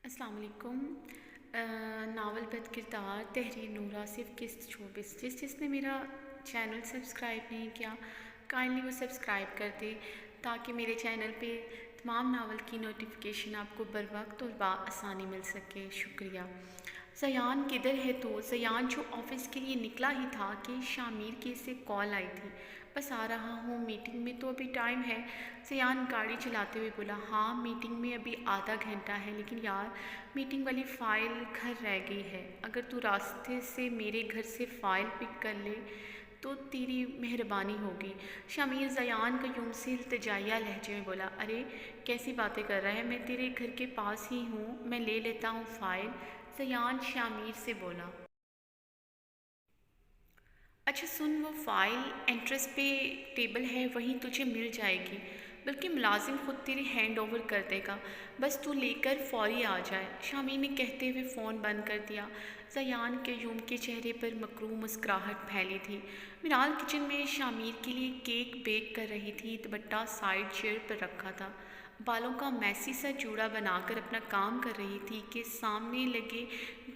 السلام علیکم۔ ناول بد کردار تحریر نورا صرف قسط 24 جس نے میرا چینل سبسکرائب نہیں کیا کائنڈلی وہ سبسکرائب کر دے تاکہ میرے چینل پہ تمام ناول کی نوٹیفیکیشن آپ کو بر وقت اور بآسانی مل سکے۔ شکریہ۔ زیان کدھر ہے؟ تو زیان جو آفس کے لیے نکلا ہی تھا کہ شامیر کی سے کال آئی تھی۔ بس آ رہا ہوں، میٹنگ میں تو ابھی ٹائم ہے۔ زیان گاڑی چلاتے ہوئے بولا، ہاں میٹنگ میں ابھی آدھا گھنٹہ ہے، لیکن یار میٹنگ والی فائل گھر رہ گئی ہے۔ اگر تو راستے سے میرے گھر سے فائل پک کر لے تو تیری مہربانی ہوگی۔ شامیر زیان قیوم سے التجائیہ لہجے میں بولا، ارے کیسی باتیں کر رہا ہے، میں تیرے گھر کے پاس ہی ہوں، میں لے لیتا ہوں فائل۔ زیان شامیر سے بولا، اچھا سن، وہ فائل انٹرس پہ ٹیبل ہے، وہیں تجھے مل جائے گی، بلکہ ملازم خود تیرے ہینڈ اوور کر دے گا، بس تو لے کر فوری آ جائے۔ شامیر نے کہتے ہوئے فون بند کر دیا۔ زیان قیوم کے چہرے پر مکروہ مسکراہٹ پھیلی تھی۔ میرال کچن میں شامیر کے لیے کیک بیک کر رہی تھی، دوپٹہ سائڈ چیئر پر رکھا تھا، بالوں کا میسی سا جوڑا بنا کر اپنا کام کر رہی تھی کہ سامنے لگے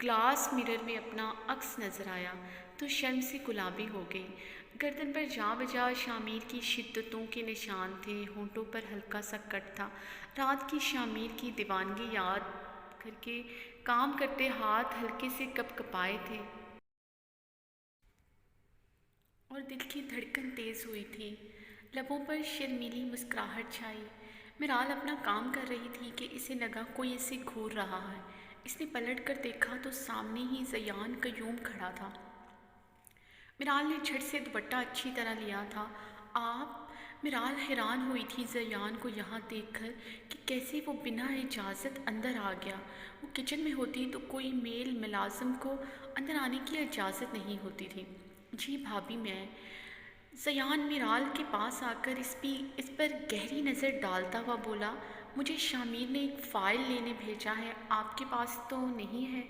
گلاس مرر میں اپنا عکس نظر آیا تو شرم سے گلابی ہو گئی۔ گردن پر جا بجا شامیر کی شدتوں کے نشان تھے، ہونٹوں پر ہلکا سا کٹ تھا۔ رات کی شامیر کی دیوانگی یاد کر کے کام کرتے ہاتھ ہلکے سے کپ کپائے تھے اور دل کی دھڑکن تیز ہوئی تھی۔ لبوں پر شرمیلی مسکراہٹ چھائی۔ میرال اپنا کام کر رہی تھی کہ اسے لگا کوئی اسے گھور رہا ہے۔ اس نے پلٹ کر دیکھا تو سامنے ہی زیان قیوم کھڑا تھا۔ میرال نے جھٹ سے دوپٹہ اچھی طرح لیا تھا۔ آپ؟ میرال حیران ہوئی تھی زیان کو یہاں دیکھ کر کہ کیسے وہ بنا اجازت اندر آ گیا۔ وہ کچن میں ہوتی تو کوئی میل ملازم کو اندر آنے کی اجازت نہیں ہوتی تھی۔ جی بھابھی میں۔ زیان میرال کے پاس آ کر اس پر گہری نظر ڈالتا ہوا بولا، مجھے شامیر نے ایک فائل لینے بھیجا ہے، آپ کے پاس تو نہیں ہے؟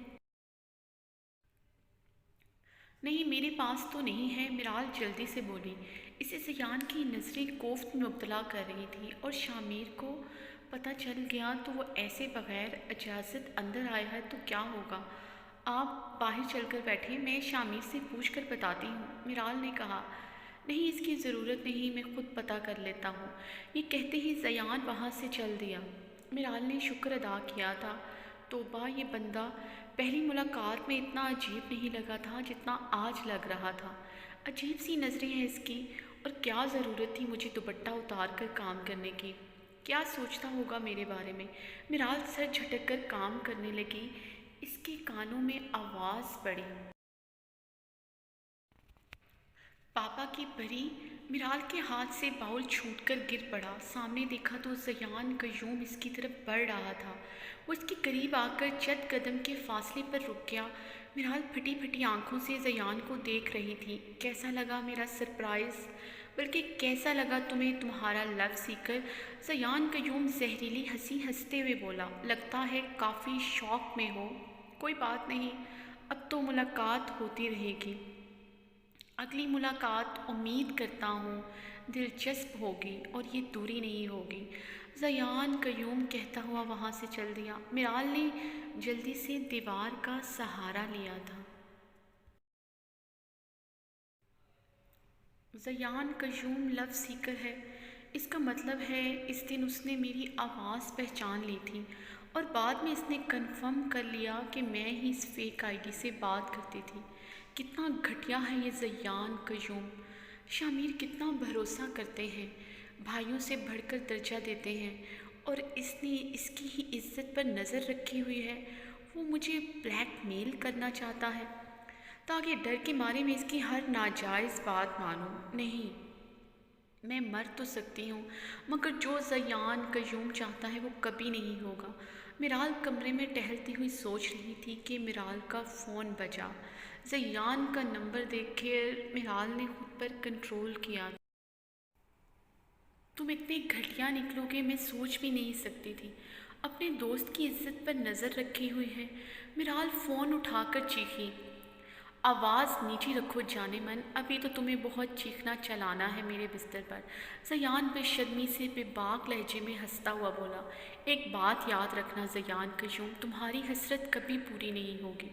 نہیں میرے پاس تو نہیں ہے، میرال جلدی سے بولی۔ اسے زیان کی نظریں کوفت میں مبتلا کر رہی تھیں، اور شامیر کو پتہ چل گیا تو وہ ایسے بغیر اجازت اندر آیا ہے تو کیا ہوگا؟ آپ باہر چل کر بیٹھیں، میں شامیر سے پوچھ کر بتاتی ہوں، میرال نے کہا۔ نہیں اس کی ضرورت نہیں، میں خود پتہ کر لیتا ہوں۔ یہ کہتے ہی زیان وہاں سے چل دیا۔ میرال نے شکر ادا کیا تھا، توبہ یہ بندہ پہلی ملاقات میں اتنا عجیب نہیں لگا تھا جتنا آج لگ رہا تھا۔ عجیب سی نظریں ہیں اس کی، اور کیا ضرورت تھی مجھے دوپٹہ اتار کر کام کرنے کی؟ کیا سوچتا ہوگا میرے بارے میں؟ میرال سر جھٹک کر کام کرنے لگی۔ اس کے کانوں میں آواز پڑی، پاپا کی پری۔ میرال کے ہاتھ سے باؤل چھوٹ کر گر پڑا۔ سامنے دیکھا تو زیان قیوم اس کی طرف بڑھ رہا تھا۔ وہ اس کے قریب آ کر چند قدم کے فاصلے پر رک گیا۔ میرال پھٹی پھٹی آنکھوں سے زیان کو دیکھ رہی تھی۔ کیسا لگا میرا سرپرائز؟ بلکہ کیسا لگا تمہیں تمہارا لو سیکر؟ زیان قیوم زہریلی ہنسی ہنستے ہوئے بولا، لگتا ہے کافی شوق میں ہو۔ کوئی بات نہیں، اب تو ملاقات ہوتی رہے گی۔ اگلی ملاقات امید کرتا ہوں دلچسپ ہوگی اور یہ دوری نہیں ہوگی، زیان قیوم کہتا ہوا وہاں سے چل دیا۔ میرال نے جلدی سے دیوار کا سہارا لیا تھا۔ زیان قیوم لو سیکر ہے، اس کا مطلب ہے اس دن اس نے میری آواز پہچان لی تھی، اور بعد میں اس نے کنفرم کر لیا کہ میں ہی اس فیک آئی ڈی سے بات کرتی تھی۔ کتنا گھٹیا ہے یہ زیان قیوم۔ شامیر کتنا بھروسہ کرتے ہیں، بھائیوں سے بڑھ کر درجہ دیتے ہیں، اور اس نے اس کی ہی عزت پر نظر رکھی ہوئی ہے۔ وہ مجھے بلیک میل کرنا چاہتا ہے تاکہ ڈر کے مارے میں اس کی ہر ناجائز بات مانوں۔ نہیں، میں مر تو سکتی ہوں، مگر جو زیان قیوم چاہتا ہے وہ کبھی نہیں ہوگا۔ میرال کمرے میں ٹہلتی ہوئی سوچ رہی تھی کہ میرال کا فون بجا۔ زیان کا نمبر دیکھ کر میرال نے خود پر کنٹرول کیا۔ تم اتنے گھٹیا نکلو گے میں سوچ بھی نہیں سکتی تھی۔ اپنے دوست کی عزت پر نظر رکھی ہوئی ہے۔ میرال فون اٹھا کر چیخی، آواز نیچی رکھو جانے من، ابھی تو تمہیں بہت چیخنا چلانا ہے میرے بستر پر۔ زیان بے شرمی سے بے باک لہجے میں ہنستا ہوا بولا، ایک بات یاد رکھنا زیان قیوم، تمہاری حسرت کبھی پوری نہیں ہوگی۔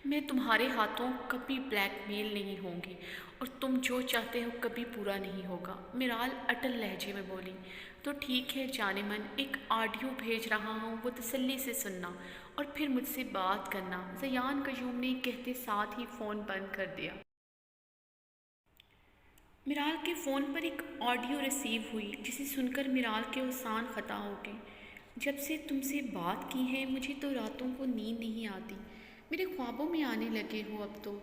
میں تمہارے ہاتھوں کبھی بلیک میل نہیں ہوں گی، اور تم جو چاہتے ہو کبھی پورا نہیں ہوگا، میرال اٹل لہجے میں بولی۔ تو ٹھیک ہے جانے من، ایک آڈیو بھیج رہا ہوں، وہ تسلی سے سننا اور پھر مجھ سے بات کرنا۔ زیان قیوم نے کہتے ساتھ ہی فون بند کر دیا۔ میرال کے فون پر ایک آڈیو ریسیو ہوئی جسے سن کر میرال کے احسان خطا ہو گئے۔ جب سے تم سے بات کی ہے مجھے تو راتوں کو نیند نہیں آتی، میرے خوابوں میں آنے لگے ہو اب تو،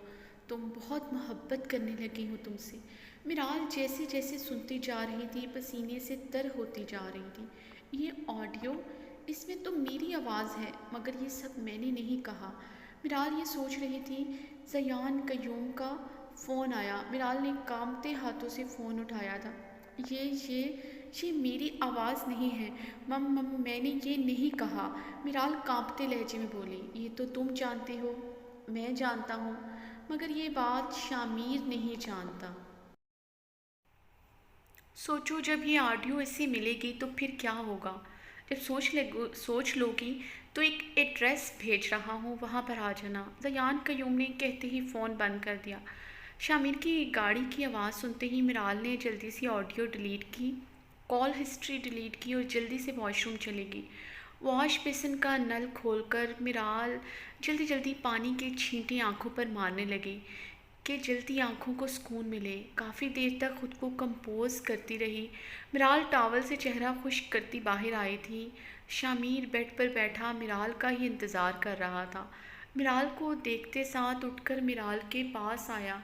تم بہت محبت کرنے لگی ہو تم سے۔ میرال جیسے جیسے سنتی جا رہی تھی پسینے سے تر ہوتی جا رہی تھی۔ یہ آڈیو، اس میں تو میری آواز ہے، مگر یہ سب میں نے نہیں کہا۔ میرال یہ سوچ رہی تھی، زیان قیوم کا فون آیا۔ میرال نے کانپتے ہاتھوں سے فون اٹھایا تھا۔ یہ میری آواز نہیں ہے، میں نے یہ نہیں کہا، میرال کانپتے لہجے میں بولی۔ یہ تو تم جانتی ہو، میں جانتا ہوں، مگر یہ بات شامیر نہیں جانتا۔ سوچو جب یہ آڈیو اس سے ملے گی تو پھر کیا ہوگا؟ جب سوچ لو گی تو ایک ایڈریس بھیج رہا ہوں، وہاں پر آ جانا۔ زیان قیوم نے کہتے ہی فون بند کر دیا۔ شامیر کی گاڑی کی آواز سنتے ہی میرال نے جلدی سے آڈیو ڈیلیٹ کی، کال ہسٹری ڈیلیٹ کی اور جلدی سے واش روم چلے گی۔ واش بیسن کا نل کھول کر میرال جلدی جلدی پانی کی چھینٹیں آنکھوں پر مارنے لگی کہ جلدی آنکھوں کو سکون ملے۔ کافی دیر تک خود کو کمپوز کرتی رہی۔ میرال ٹاول سے چہرہ خشک کرتی باہر آئی تھی۔ شامیر بیڈ پر بیٹھا میرال کا ہی انتظار کر رہا تھا۔ میرال کو دیکھتے ساتھ اٹھ کر میرال کے پاس آیا۔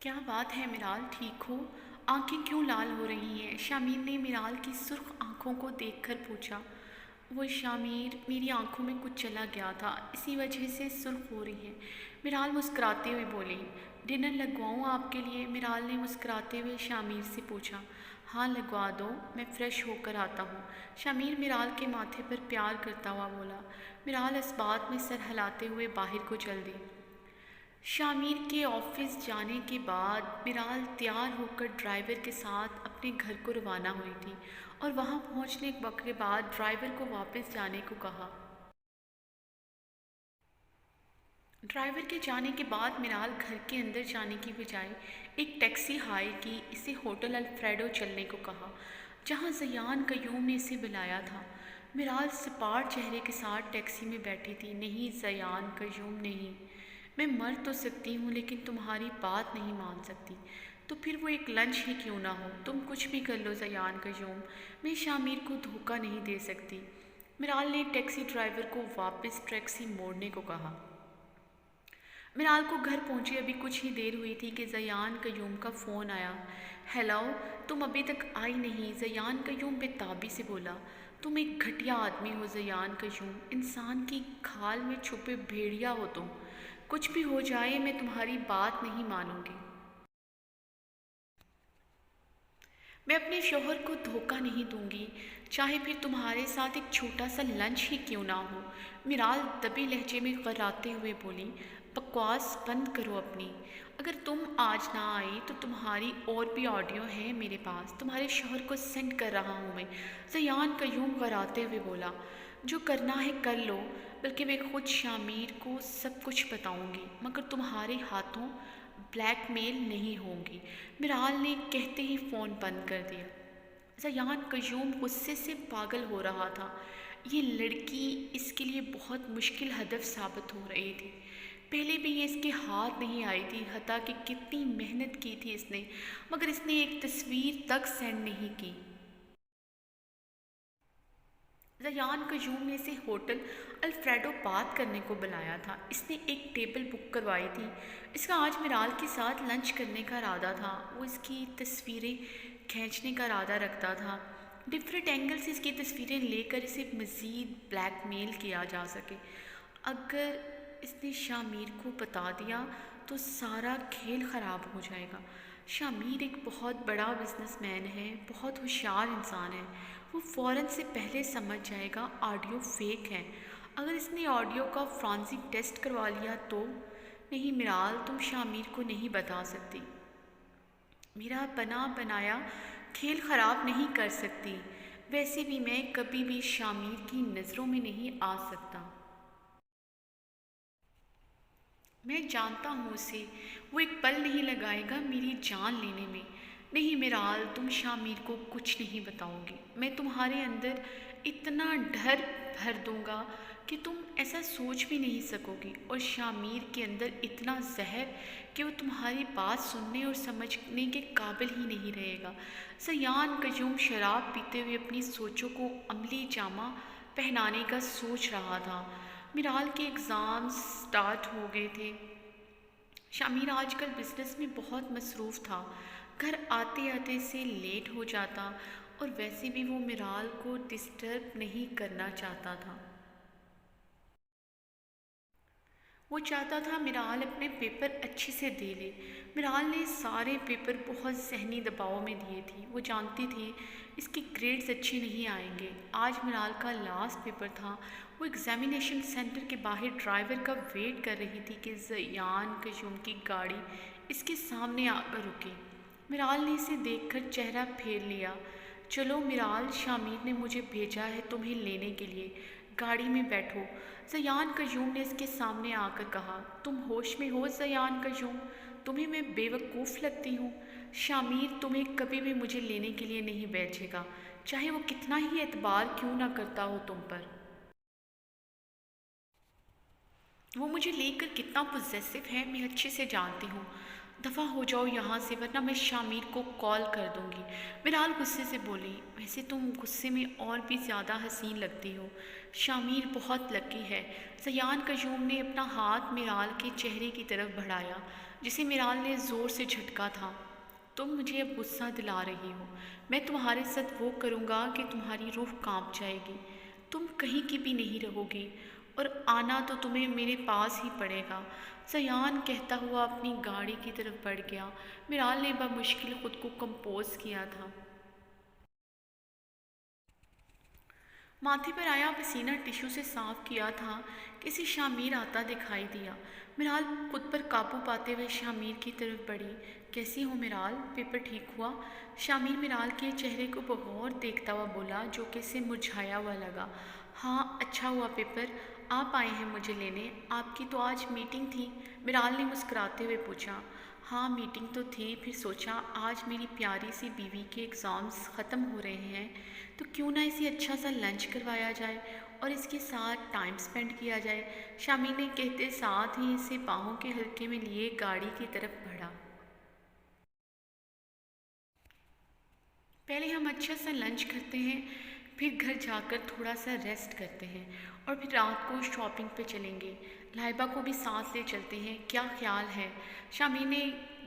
کیا بات ہے میرال، ٹھیک ہو؟ آنکھیں کیوں لال ہو رہی ہیں؟ شامیر نے میرال کی سرخ آنکھوں کو دیکھ کر پوچھا۔ وہ شامیر، میری آنکھوں میں کچھ چلا گیا تھا، اسی وجہ سے سرخ ہو رہی ہیں، میرال مسکراتے ہوئے بولی۔ ڈنر لگواؤں آپ کے لیے؟ میرال نے مسکراتے ہوئے شامیر سے پوچھا۔ ہاں لگوا دو، میں فریش ہو کر آتا ہوں، شامیر میرال کے ماتھے پر پیار کرتا ہوا بولا۔ میرال اس بات میں سر ہلاتے ہوئے باہر کو چل دی۔ شامیر کے آفس جانے کے بعد میرال تیار ہو کر ڈرائیور کے ساتھ اپنے گھر کو روانہ ہوئی تھی اور وہاں پہنچنے کے بعد ڈرائیور کو واپس جانے کو کہا۔ ڈرائیور کے جانے کے بعد میرال گھر کے اندر جانے کی بجائے ایک ٹیکسی ہائر کی، اسے ہوٹل الفریڈو چلنے کو کہا جہاں زیان قیوم نے اسے بلایا تھا۔ میرال سپاٹ چہرے کے ساتھ ٹیکسی میں بیٹھی تھی۔ نہیں زیان قیوم، نہیں، میں مر تو سکتی ہوں لیکن تمہاری بات نہیں مان سکتی، تو پھر وہ ایک لنچ ہی کیوں نہ ہو، تم کچھ بھی کر لو زیان قیوم، میں شامیر کو دھوکہ نہیں دے سکتی۔ میرال نے ٹیکسی ڈرائیور کو واپس ٹیکسی موڑنے کو کہا۔ میرال کو گھر پہنچے ابھی کچھ ہی دیر ہوئی تھی کہ زیان قیوم کا فون آیا۔ ہیلو، تم ابھی تک آئی نہیں؟ زیان قیوم بے تابی سے بولا۔ تم ایک گھٹیا آدمی ہو زیان قیوم، انسان کی کھال میں چھپے بھیڑیا ہو تم، کچھ بھی ہو جائے میں تمہاری بات نہیں مانوں گی۔ میں اپنے شوہر کو دھوکہ نہیں دوں گی، چاہے پھر تمہارے ساتھ ایک چھوٹا سا لنچ ہی کیوں نہ ہو، میرال دبے لہجے میں غراتے ہوئے بولی۔ بکواس بند کرو اپنی، اگر تم آج نہ آئی تو تمہاری اور بھی آڈیو ہیں میرے پاس، تمہارے شوہر کو سینڈ کر رہا ہوں میں، زیان قیوم غراتے ہوئے بولا۔ جو کرنا ہے کر لو، بلکہ میں خود شامیر کو سب کچھ بتاؤں گی، مگر تمہارے ہاتھوں بلیک میل نہیں ہوں گی، میرال نے کہتے ہی فون بند کر دیا۔ زیان قیوم غصے سے پاگل ہو رہا تھا۔ یہ لڑکی اس کے لیے بہت مشکل ہدف ثابت ہو رہی تھی۔ پہلے بھی یہ اس کے ہاتھ نہیں آئی تھی، حتیٰ کہ کتنی محنت کی تھی اس نے، مگر اس نے ایک تصویر تک سینڈ نہیں کی۔ زیان قیوم نے اسے ہوٹل الفریڈو بات کرنے کو بلایا تھا، اس نے ایک ٹیبل بک کروائی تھی، اس کا آج میرال کے ساتھ لنچ کرنے کا ارادہ تھا، وہ اس کی تصویریں کھینچنے کا ارادہ رکھتا تھا، ڈفرینٹ اینگل سے اس کی تصویریں لے کر اسے مزید بلیک میل کیا جا سکے۔ اگر اس نے شامیر کو بتا دیا تو سارا کھیل خراب ہو جائے گا۔ شامیر ایک بہت بڑا بزنس مین ہے، بہت ہوشیار انسان ہے، وہ فوراً سے پہلے سمجھ جائے گا آڈیو فیک ہے۔ اگر اس نے آڈیو کا فرانزک ٹیسٹ کروا لیا تو؟ نہیں میرال، تم شامیر کو نہیں بتا سکتی۔ میرا بنا بنایا کھیل خراب نہیں کر سکتی، ویسے بھی میں کبھی بھی شامیر کی نظروں میں نہیں آ سکتا۔ میں جانتا ہوں اسے، وہ ایک پل نہیں لگائے گا میری جان لینے میں۔ نہیں میرال، تم شامیر کو کچھ نہیں بتاؤ گی، میں تمہارے اندر اتنا ڈر بھر دوں گا کہ تم ایسا سوچ بھی نہیں سکو گی، اور شامیر کے اندر اتنا زہر کہ وہ تمہاری بات سننے اور سمجھنے کے قابل ہی نہیں رہے گا۔ سیان قیوم شراب پیتے ہوئے اپنی سوچوں کو عملی جامہ پہنانے کا سوچ رہا تھا۔ میرال کے ایگزام سٹارٹ ہو گئے تھے۔ شامیر آج کل بزنس میں بہت مصروف تھا، گھر آتے آتے سے لیٹ ہو جاتا، اور ویسے بھی وہ میرال کو ڈسٹرب نہیں کرنا چاہتا تھا۔ وہ چاہتا تھا میرال اپنے پیپر اچھے سے دے لے۔ میرال نے سارے پیپر بہت ذہنی دباؤ میں دیے تھی، وہ جانتی تھی اس کے گریڈز اچھے نہیں آئیں گے۔ آج میرال کا لاسٹ پیپر تھا، وہ ایگزامینیشن سینٹر کے باہر ڈرائیور کا ویٹ کر رہی تھی کہ زیان قیوم کی گاڑی اس کے سامنے آ کر رکی۔ میرال نے اسے دیکھ کر چہرہ پھیر لیا۔ چلو میرال، شامیر نے مجھے بھیجا ہے تمہیں لینے کے لیے، گاڑی میں بیٹھو۔ زیان قیوم نے اس کے سامنے آ کر کہا۔ تم ہوش میں ہو زیان قیوم؟ تمہیں میں بے وقوف لگتی ہوں؟ شامیر تمہیں کبھی بھی مجھے لینے کے لیے نہیں بھیجے گا، چاہے وہ کتنا ہی اعتبار کیوں نہ کرتا ہو تم پر۔ وہ مجھے لے کر کتنا پوزیسو ہے میں اچھے سے جانتی ہوں۔ دفع ہو جاؤ یہاں سے ورنہ میں شامیر کو کال کر دوں گی۔ میرال غصے سے بولی۔ ویسے تم غصے میں اور بھی زیادہ حسین لگتی ہو، شامیر بہت لکی ہے۔ زیان قیوم نے اپنا ہاتھ میرال کے چہرے کی طرف بڑھایا جسے میرال نے زور سے جھٹکا تھا۔ تم مجھے اب غصہ دلا رہی ہو، میں تمہارے ساتھ وہ کروں گا کہ تمہاری روح کانپ جائے گی، تم کہیں کی بھی نہیں رہو گی، اور آنا تو تمہیں میرے پاس ہی پڑے گا۔ زیان کہتا ہوا اپنی گاڑی کی طرف بڑھ گیا۔ میرال نے بمشکل خود کو کمپوز کیا تھا۔ ماتھے پر آیا پسینہ ٹشو سے صاف کیا تھا کہ اسے شامیر آتا دکھائی دیا۔ میرال خود پر قابو پاتے ہوئے شامیر کی طرف بڑھی۔ کیسی ہو میرال، پیپر ٹھیک ہوا؟ شامیر میرال کے چہرے کو بغور دیکھتا ہوا بولا جو کہ اسے مرجھایا ہوا لگا۔ ہاں اچھا ہوا پیپر، آپ آئے ہیں مجھے لینے، آپ کی تو آج میٹنگ تھی؟ میرال نے مسکراتے ہوئے پوچھا۔ ہاں میٹنگ تو تھی، پھر سوچا آج میری پیاری سی بیوی کے ایگزامز ختم ہو رہے ہیں تو کیوں نہ اسے اچھا سا لنچ کروایا جائے اور اس کے ساتھ ٹائم سپینڈ کیا جائے۔ شامیر نے کہتے ساتھ ہی اسے باہوں کے ہلکے میں لیے گاڑی کی طرف بڑھا۔ پہلے ہم اچھا سا لنچ کرتے ہیں، پھر گھر جا کر تھوڑا سا ریسٹ کرتے ہیں، اور پھر رات کو شاپنگ پہ چلیں گے۔ لائبہ کو بھی ساتھ لے چلتے ہیں، کیا خیال ہے؟ شامیر نے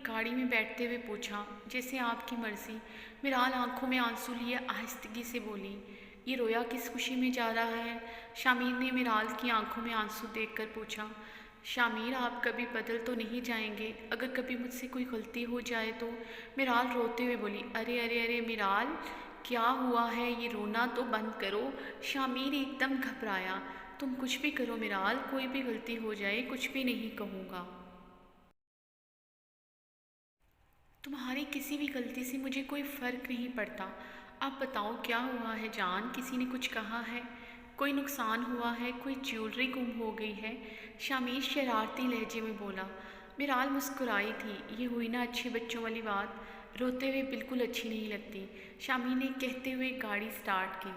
گاڑی میں بیٹھتے ہوئے پوچھا۔ جیسے آپ کی مرضی۔ میرال آنکھوں میں آنسو لیے آہستگی سے بولی۔ یہ رویا کس خوشی میں جا رہا ہے؟ شامیر نے میرال کی آنکھوں میں آنسو دیکھ کر پوچھا۔ شامیر آپ کبھی بدل تو نہیں جائیں گے؟ اگر کبھی مجھ سے کوئی غلطی ہو جائے تو؟ میرال روتے ہوئے بولی۔ ارے ارے ارے میرال، کیا ہوا ہے؟ یہ رونا تو بند کرو۔ شامیر ایک دم گھبرایا۔ تم کچھ بھی کرو میرال، کوئی بھی غلطی ہو جائے کچھ بھی نہیں کہوں گا۔ تمہاری کسی بھی غلطی سے مجھے کوئی فرق نہیں پڑتا۔ اب بتاؤ کیا ہوا ہے جان، کسی نے کچھ کہا ہے؟ کوئی نقصان ہوا ہے؟ کوئی جیولری گم ہو گئی ہے؟ شامیر شرارتی لہجے میں بولا۔ میرال مسکرائی تھی۔ یہ ہوئی نا اچھے بچوں والی بات، روتے ہوئے بالکل اچھی نہیں لگتی، شامیر نے کہتے ہوئے گاڑی سٹارٹ کی۔